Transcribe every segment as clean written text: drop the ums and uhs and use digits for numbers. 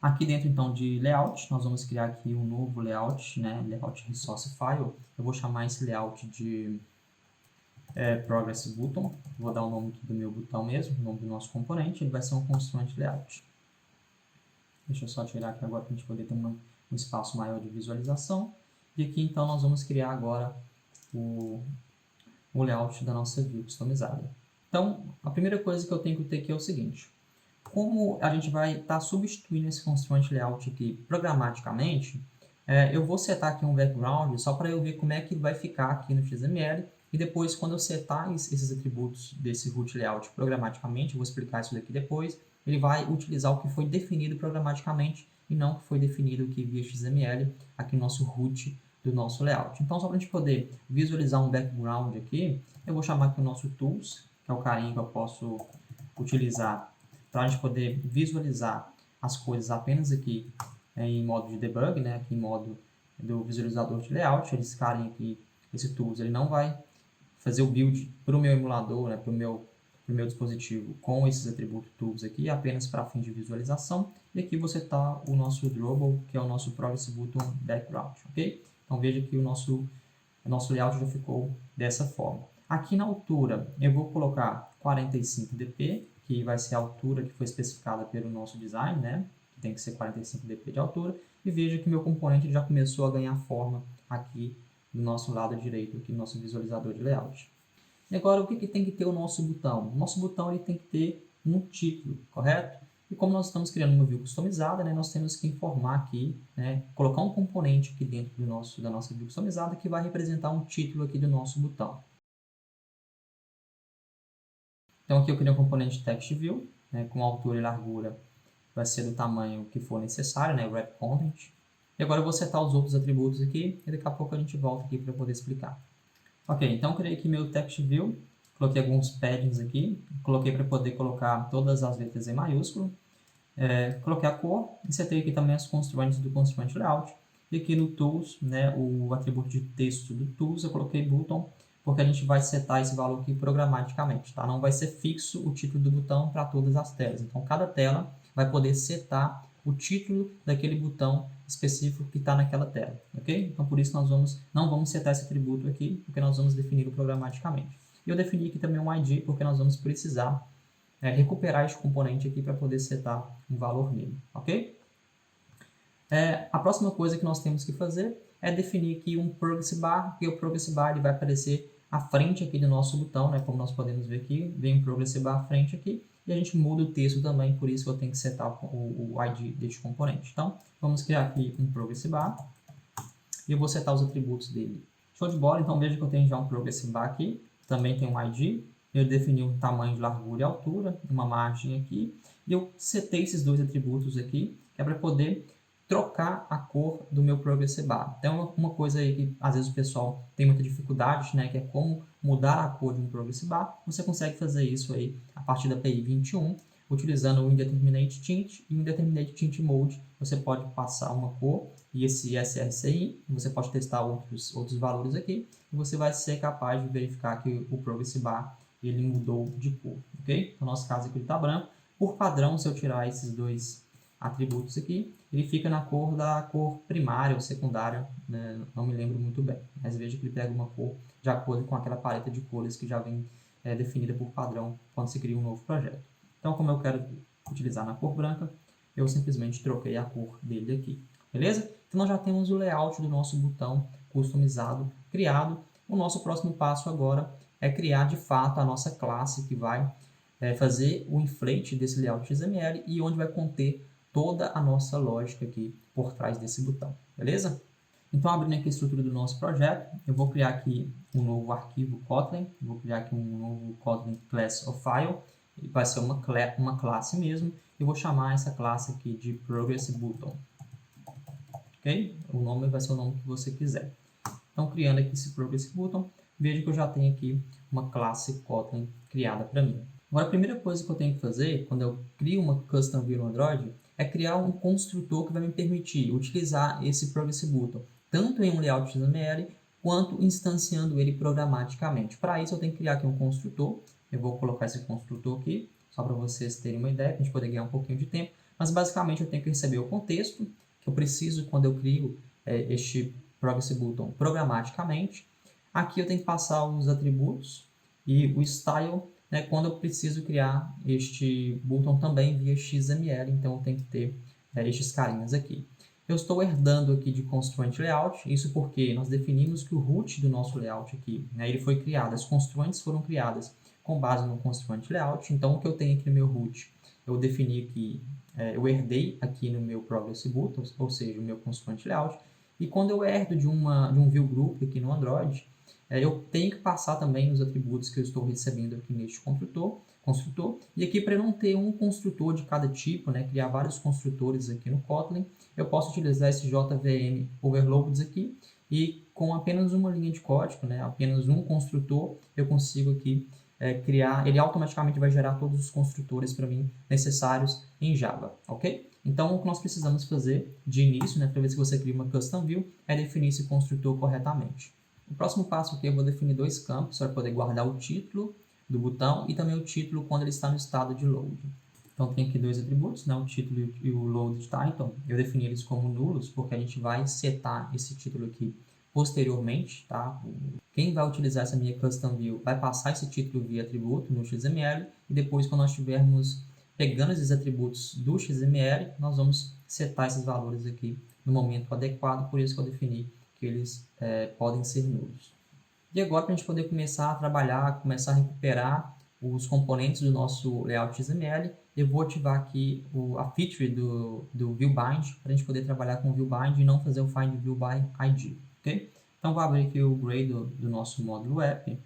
Aqui dentro, então, de layout, nós vamos criar aqui um novo layout, né? Layout resource file. Eu vou chamar esse layout de progress button. Vou dar o nome aqui do meu botão mesmo, o nome do nosso componente. Ele vai ser um constraint layout. Deixa eu só tirar aqui agora para a gente poder ter um espaço maior de visualização. E aqui, então, nós vamos criar agora o layout da nossa view customizada. Então, a primeira coisa que eu tenho que ter aqui é o seguinte. Como a gente vai estar substituindo esse constraint layout aqui programaticamente, eu vou setar aqui um background só para eu ver como é que vai ficar aqui no XML. E depois, quando eu setar esses atributos desse root layout programaticamente, eu vou explicar isso daqui depois, ele vai utilizar o que foi definido programaticamente e não o que foi definido aqui via XML, aqui no nosso root do nosso layout. Então, só para a gente poder visualizar um background aqui, eu vou chamar aqui o nosso tools, que é o carinho que eu posso utilizar para a gente poder visualizar as coisas apenas aqui em modo de debug, né, aqui em modo do visualizador de layout. Esse carinha aqui, esse tools, ele não vai fazer o build para o meu emulador, né, para o meu dispositivo com esses atributos tools aqui, apenas para fim de visualização. E aqui você está o nosso drawable, que é o nosso progress button background, ok? Então veja que o nosso layout já ficou dessa forma. Aqui na altura eu vou colocar 45 dp, que vai ser a altura que foi especificada pelo nosso design, né? Que tem que ser 45 dp de altura. E veja que meu componente já começou a ganhar forma aqui do nosso lado direito, aqui no nosso visualizador de layout. E agora, o que tem que ter o nosso botão? O nosso botão ele tem que ter um título, correto? E como nós estamos criando uma view customizada, né, nós temos que informar aqui, né, colocar um componente aqui dentro da nossa view customizada que vai representar um título aqui do nosso botão. Então aqui eu criei um componente TextView, né, com altura e largura vai ser do tamanho que for necessário, né, wrap content. E agora eu vou setar os outros atributos aqui e daqui a pouco a gente volta aqui para poder explicar. Ok, então eu criei aqui meu TextView, coloquei alguns paddings aqui, coloquei para poder colocar todas as letras em maiúsculo, coloquei a cor, e setei aqui também as constraints do constraint layout, e aqui no tools, né, o atributo de texto do tools, eu coloquei button, porque a gente vai setar esse valor aqui programaticamente, tá? Não vai ser fixo o título do botão para todas as telas, então cada tela vai poder setar o título daquele botão específico que está naquela tela, ok? Então por isso nós não vamos setar esse atributo aqui, porque nós vamos defini-lo programaticamente. E eu defini aqui também um ID, porque nós vamos precisar recuperar este componente aqui para poder setar um valor nele, ok? A próxima coisa que nós temos que fazer é definir aqui um progress bar, e o progress bar ele vai aparecer à frente aqui do nosso botão, né? Como nós podemos ver aqui, vem um progress bar à frente aqui, e a gente muda o texto também, por isso que eu tenho que setar o ID deste componente. Então, vamos criar aqui um progress bar, e eu vou setar os atributos dele. Show de bola, então veja que eu tenho já um progress bar aqui, também tem um ID, eu defini um tamanho de largura e altura, uma margem aqui, e eu setei esses dois atributos aqui, que é para poder trocar a cor do meu progress bar. Então, uma coisa aí que às vezes o pessoal tem muita dificuldade, né, que é como mudar a cor de um progress bar. Você consegue fazer isso aí a partir da API 21, utilizando o Indeterminate Tint e o Indeterminate Tint Mode. Você pode passar uma cor e esse srci, você pode testar outros valores aqui, e você vai ser capaz de verificar que o progress bar ele mudou de cor, ok? No nosso caso aqui ele está branco. Por padrão, se eu tirar esses dois atributos aqui, ele fica na cor da cor primária ou secundária, né? Não me lembro muito bem, mas veja que ele pega uma cor de acordo com aquela paleta de cores que já vem definida por padrão quando se cria um novo projeto. Então, como eu quero utilizar na cor branca, eu simplesmente troquei a cor dele aqui, beleza? Então, nós já temos o layout do nosso botão customizado, criado. O nosso próximo passo agora é criar de fato a nossa classe que vai fazer o inflate desse layout XML e onde vai conter toda a nossa lógica aqui por trás desse botão, beleza? Então, abrindo aqui a estrutura do nosso projeto, eu vou criar aqui um novo arquivo Kotlin, vou criar aqui um novo Kotlin Class of File, vai ser uma classe mesmo, e vou chamar essa classe aqui de Progress Button, ok? O nome vai ser o nome que você quiser. Então, criando aqui esse Progress Button, veja que eu já tenho aqui uma classe Kotlin criada para mim. Agora, a primeira coisa que eu tenho que fazer, quando eu crio uma Custom View no Android, é criar um construtor que vai me permitir utilizar esse Progress Button, tanto em um layout XML, quanto instanciando ele programaticamente. Para isso, eu tenho que criar aqui um construtor. Eu vou colocar esse construtor aqui, só para vocês terem uma ideia, para a gente poder ganhar um pouquinho de tempo. Mas basicamente eu tenho que receber o contexto, que eu preciso quando eu crio este Progress Button programaticamente. Aqui eu tenho que passar os atributos e o style, né, quando eu preciso criar este button também via XML, então eu tenho que ter estes carinhas aqui. Eu estou herdando aqui de Constraint Layout, isso porque nós definimos que o root do nosso layout aqui, né, ele foi criado, as constraints foram criadas com base no Constraint Layout, então o que eu tenho aqui no meu root, eu defini que eu herdei aqui no meu Progress Button, ou seja, o meu Constraint Layout, e quando eu herdo de um View Group aqui no Android, eu tenho que passar também os atributos que eu estou recebendo aqui neste construtor. E aqui, para não ter um construtor de cada tipo, né, criar vários construtores aqui no Kotlin, eu posso utilizar esse JVM Overloads aqui e com apenas uma linha de código, né, apenas um construtor, eu consigo aqui criar, ele automaticamente vai gerar todos os construtores para mim necessários em Java, ok? Então, o que nós precisamos fazer de início, né, para ver se você cria uma custom view, é definir esse construtor corretamente. O próximo passo aqui eu vou definir dois campos para poder guardar o título do botão e também o título quando ele está no estado de load. Então tem aqui dois atributos, né, o título e o load title. Eu defini eles como nulos porque a gente vai setar esse título aqui posteriormente, tá? Quem vai utilizar essa minha custom view vai passar esse título via atributo no XML e depois quando nós estivermos pegando esses atributos do XML, nós vamos setar esses valores aqui no momento adequado, por isso que eu defini que eles podem ser nulos. E agora, para a gente poder começar a trabalhar, começar a recuperar os componentes do nosso layout XML, eu vou ativar aqui a feature do ViewBind, para a gente poder trabalhar com o ViewBind e não fazer o find view by ID, ok? Então, vou abrir aqui o Gradle do nosso módulo app,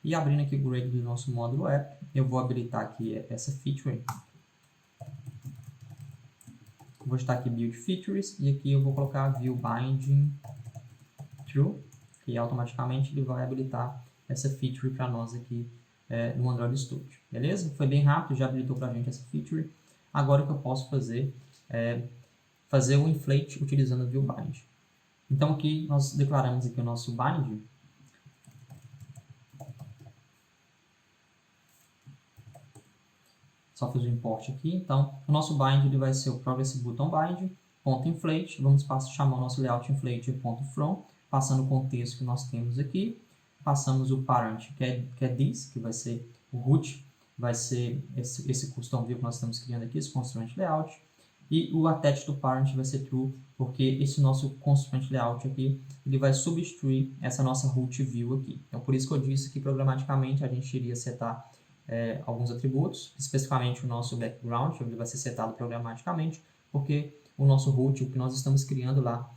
e abrindo aqui o Gradle do nosso módulo app, eu vou habilitar aqui essa feature. Vou estar aqui Build Features, e aqui eu vou colocar ViewBinding True, e automaticamente ele vai habilitar essa feature para nós aqui no Android Studio, beleza? Foi bem rápido, já habilitou para a gente essa feature. Agora o que eu posso fazer é fazer o inflate utilizando o ViewBind. Então aqui nós declaramos aqui o nosso bind. Só fiz o import aqui. Então o nosso bind ele vai ser o progress button bind, ponto inflate. Vamos chamar o nosso layout inflate ponto from, passando o contexto que nós temos aqui. Passamos o parent, que é this, que vai ser o root, vai ser esse custom view que nós estamos criando aqui, esse constraint layout. E o attach do parent vai ser true, porque esse nosso constraint layout aqui, ele vai substituir essa nossa root view aqui. Então, por isso que eu disse que programaticamente a gente iria setar alguns atributos, especificamente o nosso background, ele vai ser setado programaticamente, porque o nosso root, o que nós estamos criando lá,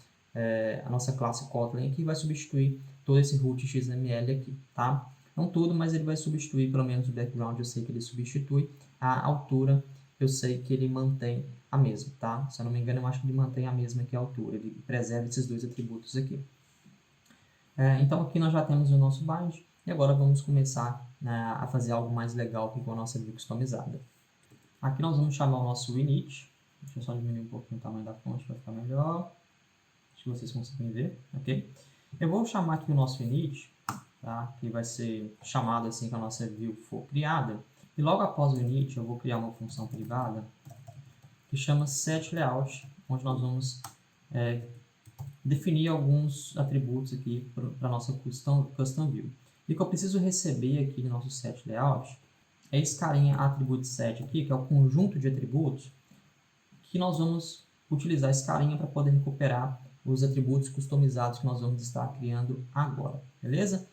a nossa classe Kotlin aqui vai substituir todo esse root XML aqui, tá? Não tudo, mas ele vai substituir, pelo menos o background eu sei que ele substitui, a altura eu sei que ele mantém a mesma, tá? Se eu não me engano, eu acho que ele mantém a mesma aqui a altura, ele preserva esses dois atributos aqui. Então aqui nós já temos o nosso bind, e agora vamos começar a fazer algo mais legal aqui com a nossa view customizada. Aqui nós vamos chamar o nosso init, deixa eu só diminuir um pouquinho o tamanho da fonte para ficar melhor. Acho que vocês conseguem ver, ok? Eu vou chamar aqui o nosso init, tá? Que vai ser chamado assim que a nossa view for criada. E logo após o init, eu vou criar uma função privada que chama setLayout, onde nós vamos definir alguns atributos aqui para a nossa custom view. E o que eu preciso receber aqui no nosso setLayout é esse carinha attribute set aqui, que é o conjunto de atributos que nós vamos utilizar esse carinha para poder recuperar os atributos customizados que nós vamos estar criando agora, beleza?